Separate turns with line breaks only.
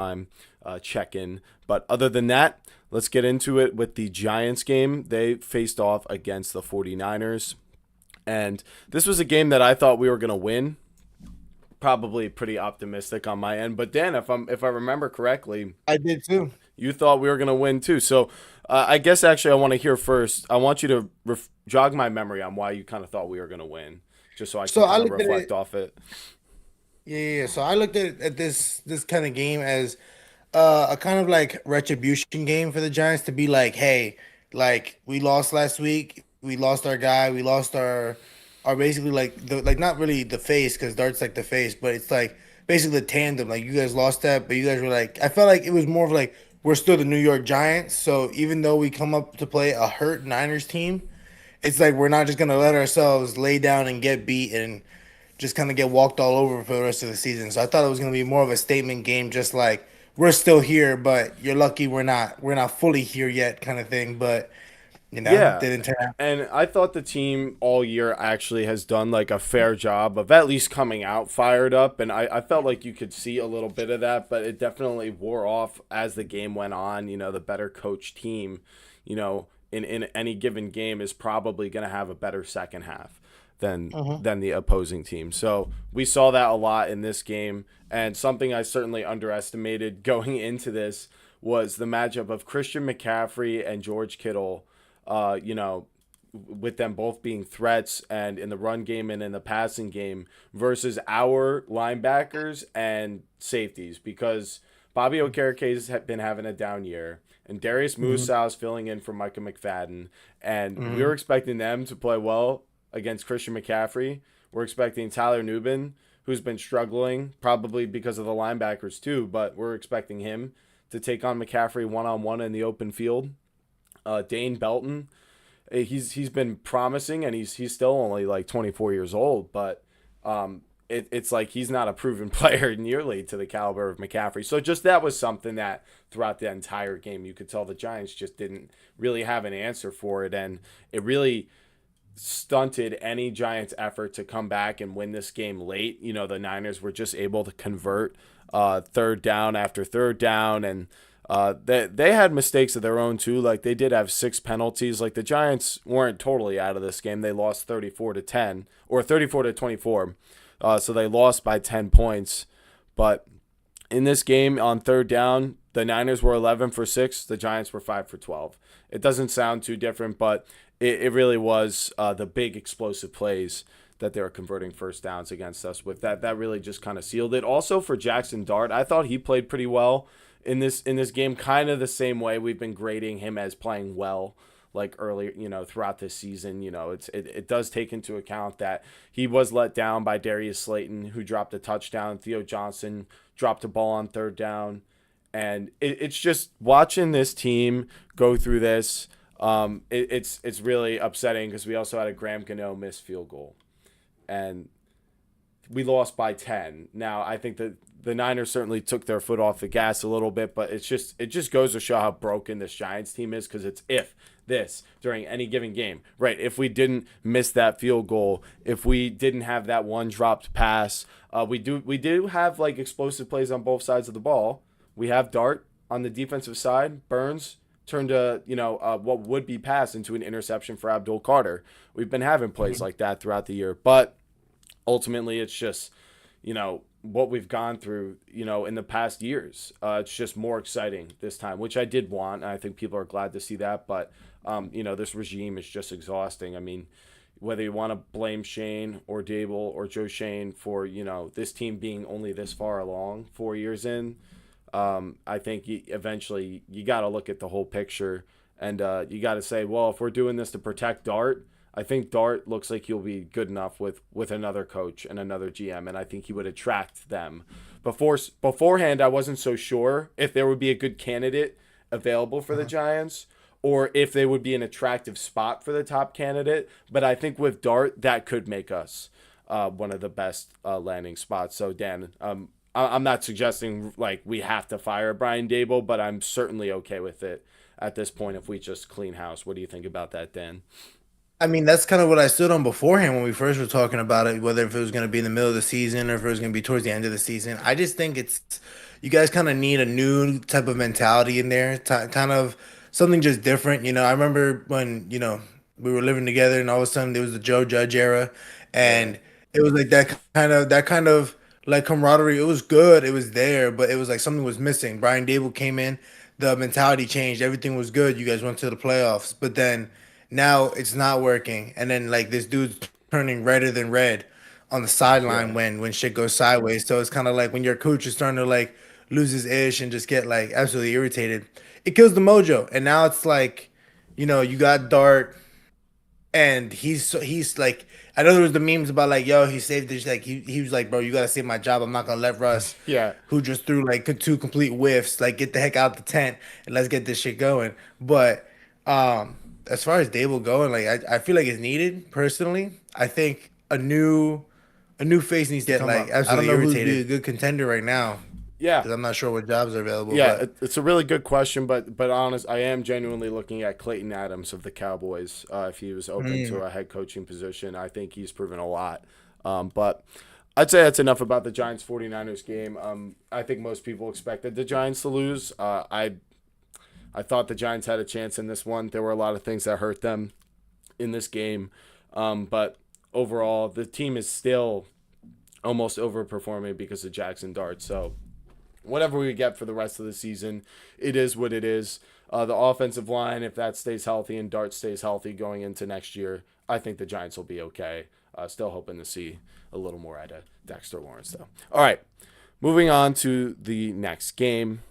time check in. But other than that, let's get into it with the Giants game. They faced off against the 49ers. And this was a game that I thought we were going to win. Probably pretty optimistic on my end. But Dan, if I remember correctly,
I did too.
you thought we were going to win too. So I guess actually I want to hear first. I want you to jog my memory on why you kind of thought we were going to win, just so I
So
can
I
kind of
looked at
reflect
it.
off it.
Yeah. So I looked at this kind of game as a kind of like retribution game for the Giants to be like, hey, like we lost last week, we lost our guy, we lost our basically like the like not really the face because Dart's like the face, but it's like basically the tandem. Like you guys lost that, but you guys were like, I felt like it was more of like we're still the New York Giants. So even though we come up to play a hurt Niners team, it's like we're not just gonna let ourselves lay down and get beat and just kind of get walked all over for the rest of the season. So I thought it was gonna be more of a statement game, just like we're still here, but you're lucky we're not fully here yet, kind of thing. But
Yeah.
didn't turn out.
And I thought the team all year actually has done like a fair job of at least coming out fired up. And I felt like you could see a little bit of that, but it definitely wore off as the game went on. The better coached team, in any given game is probably going to have a better second half than
Uh-huh.
than the opposing team. So we saw that a lot in this game. And something I certainly underestimated going into this was the matchup of Christian McCaffrey and George Kittle, with them both being threats and in the run game and in the passing game versus our linebackers and safeties because Bobby Okereke has been having a down year and Darius
Hmm.
Musa is filling in for Micah McFadden, and we were
Hmm.
expecting them to play well against Christian McCaffrey. We're expecting Tyler Nubin, who's been struggling probably because of the linebackers too, but we're expecting him to take on McCaffrey one on one in the open field. Dane Belton, he's been promising, and he's still only like 24 years old, but it's like he's not a proven player nearly to the caliber of McCaffrey. So just that was something that throughout the entire game you could tell the Giants just didn't really have an answer for it, and it really stunted any Giants effort to come back and win this game late. The Niners were just able to convert third down after third down, and they had mistakes of their own too. Like they did have six penalties. Like the Giants weren't totally out of this game. They lost 34-10 or 34-24. So they lost by 10 points. But in this game on third down, the Niners were 11 for 6. The Giants were 5 for 12. It doesn't sound too different, but it really was the big explosive plays that they were converting first downs against us with. That really just kind of sealed it. Also for Jackson Dart, I thought he played pretty well in this game, kind of the same way we've been grading him as playing well like earlier, throughout this season. It does take into account that he was let down by Darius Slayton, who dropped a touchdown. Theo Johnson dropped a ball on third down. And it's just watching this team go through this. It's really upsetting because we also had a Graham Gano missed field goal, and we lost by 10. Now, I think that the Niners certainly took their foot off the gas a little bit, but it just goes to show how broken this Giants team is because it's if this during any given game, right? If we didn't miss that field goal, if we didn't have that one dropped pass, we do have like explosive plays on both sides of the ball. We have Dart on the defensive side. Burns turned what would be pass into an interception for Abdul Carter. We've been having plays like that throughout the year, but ultimately it's just what we've gone through in the past years. It's just more exciting this time, which I did want, and I think people are glad to see that. But this regime is just exhausting. I mean, whether you want to blame Shane or Dable or Joe Shane for this team being only this far along 4 years in, I think eventually you got to look at the whole picture, and you got to say, well, if we're doing this to protect Dart, I think Dart looks like he'll be good enough with another coach and another GM, and I think he would attract them. Beforehand, I wasn't so sure if there would be a good candidate available for the
Uh-huh.
Giants or if they would be an attractive spot for the top candidate. But I think with Dart, that could make us one of the best landing spots. So Dan, I'm not suggesting like we have to fire Brian Dable, but I'm certainly okay with it at this point if we just clean house. What do you think about that, Dan?
I mean, that's kind of what I stood on beforehand when we first were talking about it, whether if it was going to be in the middle of the season or if it was going to be towards the end of the season. I just think you guys kind of need a new type of mentality in there, kind of something just different. I remember when we were living together, and all of a sudden there was the Joe Judge era,
Yeah.
and it was like that kind of like camaraderie. It was good, it was there, but it was like something was missing. Brian Dable came in, the mentality changed, everything was good. You guys went to the playoffs, but then now it's not working, and then like this dude's turning redder than red on the sideline
Yeah.
when shit goes sideways. So it's kind of like when your coach is starting to like lose his ish and just get like absolutely irritated, it kills the mojo. And now it's like, you got Dart, and he's like, I know there was the memes about like, yo, he saved this. Like he was like, bro, you gotta save my job. I'm not gonna let Russ,
Yeah.
who just threw like two complete whiffs, like get the heck out the tent and let's get this shit going. But as far as Dable going, like I feel like it's needed personally. I think a new face needs to
Get
come
like
up. I don't
absolutely
know who'd be a
irritated.
good contender right now
Yeah.
because I'm not sure what jobs are available.
Yeah,
But
it's a really good question, but honest, I am genuinely looking at Clayton Adams of the Cowboys. If he was open to
mm,
a head coaching position, I think he's proven a lot. But I'd say that's enough about the Giants 49ers game. I think most people expected the Giants to lose. I thought the Giants had a chance in this one. There were a lot of things that hurt them in this game, but overall, the team is still almost overperforming because of Jackson Dart. So whatever we get for the rest of the season, it is what it is. The offensive line, if that stays healthy and Dart stays healthy going into next year, I think the Giants will be okay. Still hoping to see a little more out of Dexter Lawrence, though. All right, moving on to the next game.